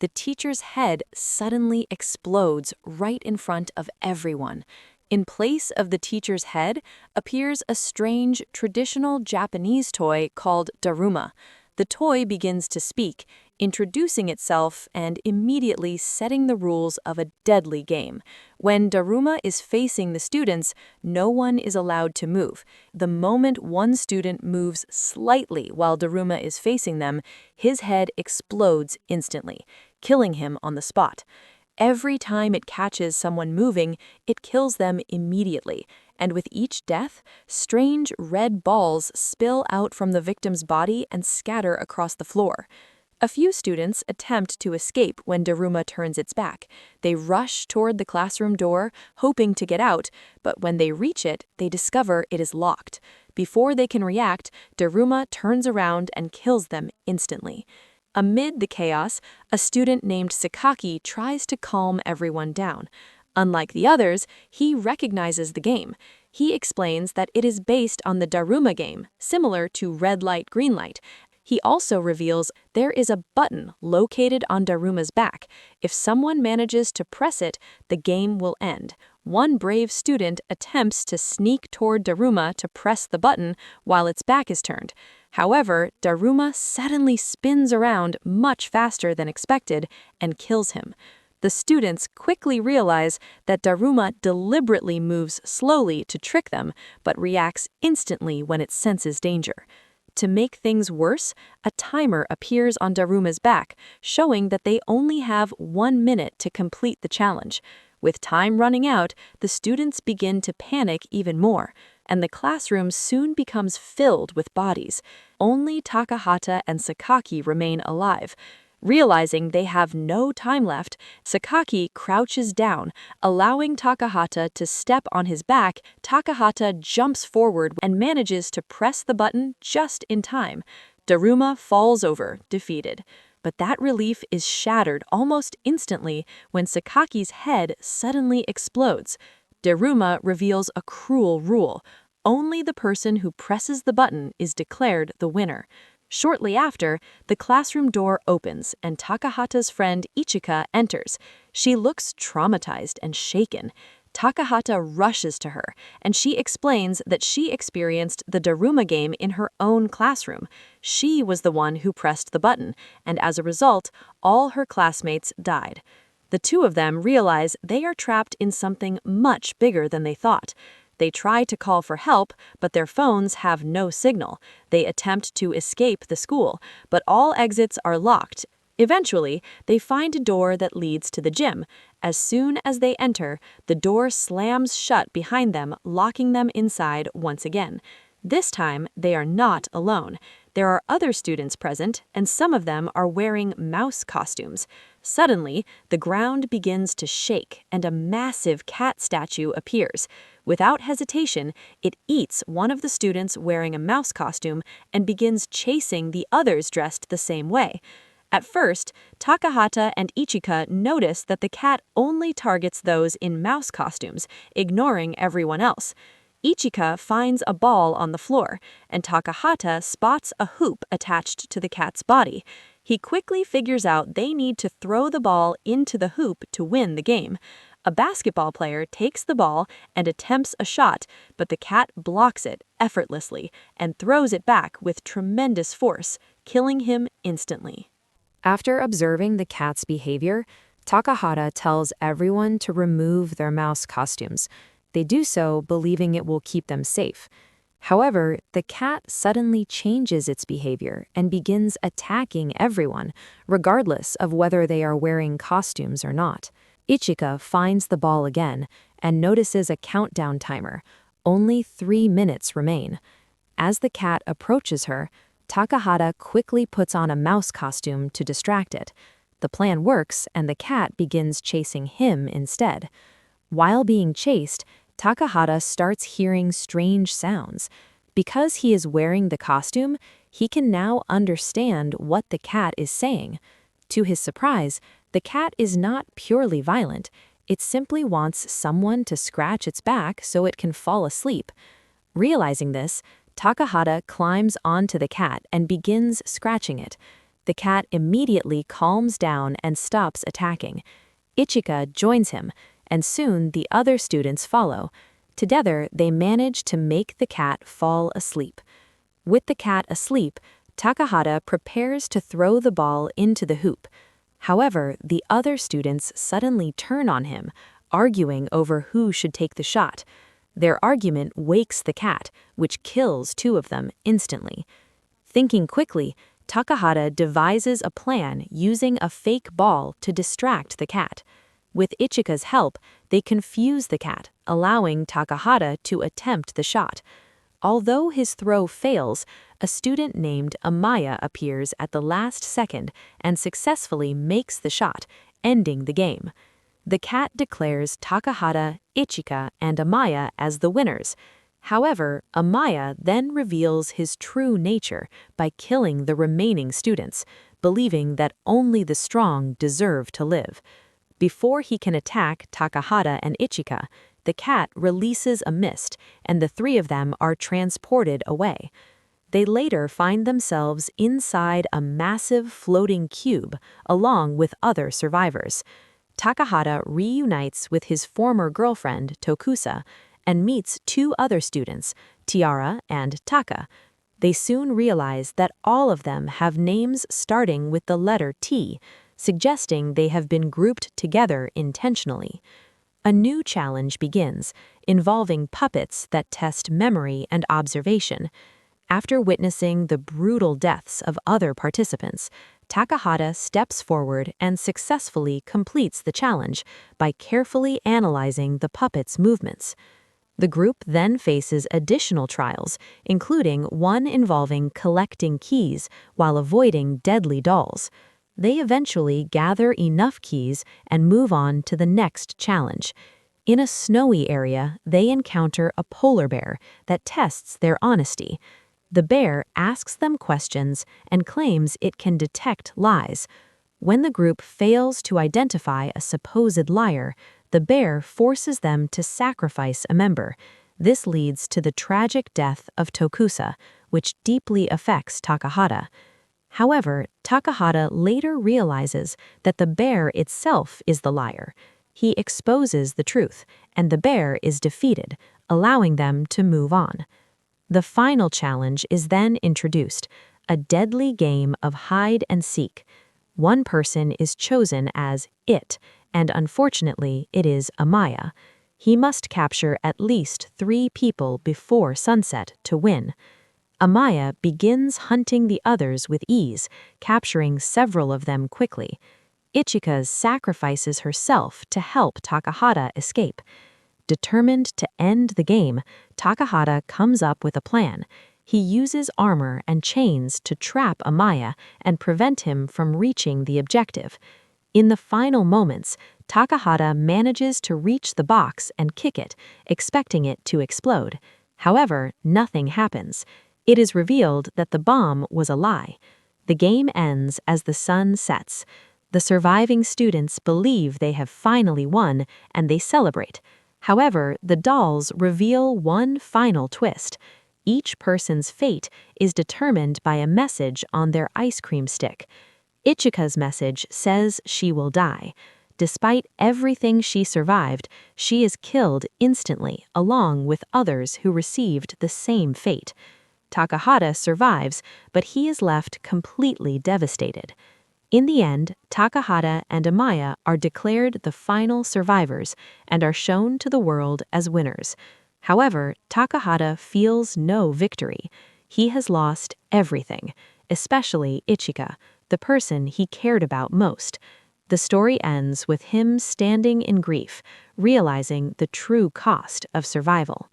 the teacher's head suddenly explodes right in front of everyone. In place of the teacher's head appears a strange, traditional Japanese toy called Daruma. The toy begins to speak, introducing itself and immediately setting the rules of a deadly game. When Daruma is facing the students, no one is allowed to move. The moment one student moves slightly while Daruma is facing them, his head explodes instantly, killing him on the spot. Every time it catches someone moving, it kills them immediately, and with each death, strange red balls spill out from the victim's body and scatter across the floor. A few students attempt to escape when Daruma turns its back. They rush toward the classroom door, hoping to get out, but when they reach it, they discover it is locked. Before they can react, Daruma turns around and kills them instantly. Amid the chaos, a student named Sakaki tries to calm everyone down. Unlike the others, he recognizes the game. He explains that it is based on the Daruma game, similar to red light, green light. He also reveals there is a button located on Daruma's back. If someone manages to press it, the game will end. One brave student attempts to sneak toward Daruma to press the button while its back is turned. However, Daruma suddenly spins around much faster than expected and kills him. The students quickly realize that Daruma deliberately moves slowly to trick them, but reacts instantly when it senses danger. To make things worse, a timer appears on Daruma's back, showing that they only have 1 minute to complete the challenge. With time running out, the students begin to panic even more, and the classroom soon becomes filled with bodies. Only Takahata and Sakaki remain alive. Realizing they have no time left, Sakaki crouches down, allowing Takahata to step on his back. Takahata jumps forward and manages to press the button just in time. Daruma falls over, defeated. But that relief is shattered almost instantly when Sakaki's head suddenly explodes. Daruma reveals a cruel rule. Only the person who presses the button is declared the winner. Shortly after, the classroom door opens and Takahata's friend Ichika enters. She looks traumatized and shaken. Takahata rushes to her, and she explains that she experienced the Daruma game in her own classroom. She was the one who pressed the button, and as a result, all her classmates died. The two of them realize they are trapped in something much bigger than they thought. They try to call for help, but their phones have no signal. They attempt to escape the school, but all exits are locked. Eventually, they find a door that leads to the gym. As soon as they enter, the door slams shut behind them, locking them inside once again. This time, they are not alone. There are other students present, and some of them are wearing mouse costumes. Suddenly, the ground begins to shake, and a massive cat statue appears. Without hesitation, it eats one of the students wearing a mouse costume and begins chasing the others dressed the same way. At first, Takahata and Ichika notice that the cat only targets those in mouse costumes, ignoring everyone else. Ichika finds a ball on the floor, and Takahata spots a hoop attached to the cat's body. He quickly figures out they need to throw the ball into the hoop to win the game. A basketball player takes the ball and attempts a shot, but the cat blocks it effortlessly and throws it back with tremendous force, killing him instantly. After observing the cat's behavior, Takahata tells everyone to remove their mouse costumes. They do so believing it will keep them safe. However, the cat suddenly changes its behavior and begins attacking everyone, regardless of whether they are wearing costumes or not. Ichika finds the ball again and notices a countdown timer. Only 3 minutes remain. As the cat approaches her, Takahata quickly puts on a mouse costume to distract it. The plan works, and the cat begins chasing him instead. While being chased, Takahata starts hearing strange sounds. Because he is wearing the costume, he can now understand what the cat is saying. To his surprise, the cat is not purely violent. It simply wants someone to scratch its back so it can fall asleep. Realizing this, Takahata climbs onto the cat and begins scratching it. The cat immediately calms down and stops attacking. Ichika joins him, and soon the other students follow. Together, they manage to make the cat fall asleep. With the cat asleep, Takahata prepares to throw the ball into the hoop. However, the other students suddenly turn on him, arguing over who should take the shot. Their argument wakes the cat, which kills two of them instantly. Thinking quickly, Takahata devises a plan using a fake ball to distract the cat. With Ichika's help, they confuse the cat, allowing Takahata to attempt the shot. Although his throw fails, a student named Amaya appears at the last second and successfully makes the shot, ending the game. The cat declares Takahata, Ichika, and Amaya as the winners. However, Amaya then reveals his true nature by killing the remaining students, believing that only the strong deserve to live. Before he can attack Takahata and Ichika, the cat releases a mist, and the three of them are transported away. They later find themselves inside a massive floating cube, along with other survivors. Takahata reunites with his former girlfriend, Tokusa, and meets two other students, Tiara and Taka. They soon realize that all of them have names starting with the letter T, suggesting they have been grouped together intentionally. A new challenge begins, involving puppets that test memory and observation. After witnessing the brutal deaths of other participants, Takahata steps forward and successfully completes the challenge by carefully analyzing the puppets' movements. The group then faces additional trials, including one involving collecting keys while avoiding deadly dolls. They eventually gather enough keys and move on to the next challenge. In a snowy area, they encounter a polar bear that tests their honesty. The bear asks them questions and claims it can detect lies. When the group fails to identify a supposed liar, the bear forces them to sacrifice a member. This leads to the tragic death of Tokusa, which deeply affects Takahata. However, Takahata later realizes that the bear itself is the liar. He exposes the truth, and the bear is defeated, allowing them to move on. The final challenge is then introduced, a deadly game of hide and seek. One person is chosen as it, and unfortunately, it is Amaya. He must capture at least 3 people before sunset to win. Amaya begins hunting the others with ease, capturing several of them quickly. Ichika sacrifices herself to help Takahata escape. Determined to end the game, Takahata comes up with a plan. He uses armor and chains to trap Amaya and prevent him from reaching the objective. In the final moments, Takahata manages to reach the box and kick it, expecting it to explode. However, nothing happens. It is revealed that the bomb was a lie. The game ends as the sun sets. The surviving students believe they have finally won, and they celebrate. However, the dolls reveal one final twist. Each person's fate is determined by a message on their ice cream stick. Ichika's message says she will die. Despite everything she survived, she is killed instantly, along with others who received the same fate. Takahata survives, but he is left completely devastated. In the end, Takahata and Amaya are declared the final survivors and are shown to the world as winners. However, Takahata feels no victory. He has lost everything, especially Ichika, the person he cared about most. The story ends with him standing in grief, realizing the true cost of survival.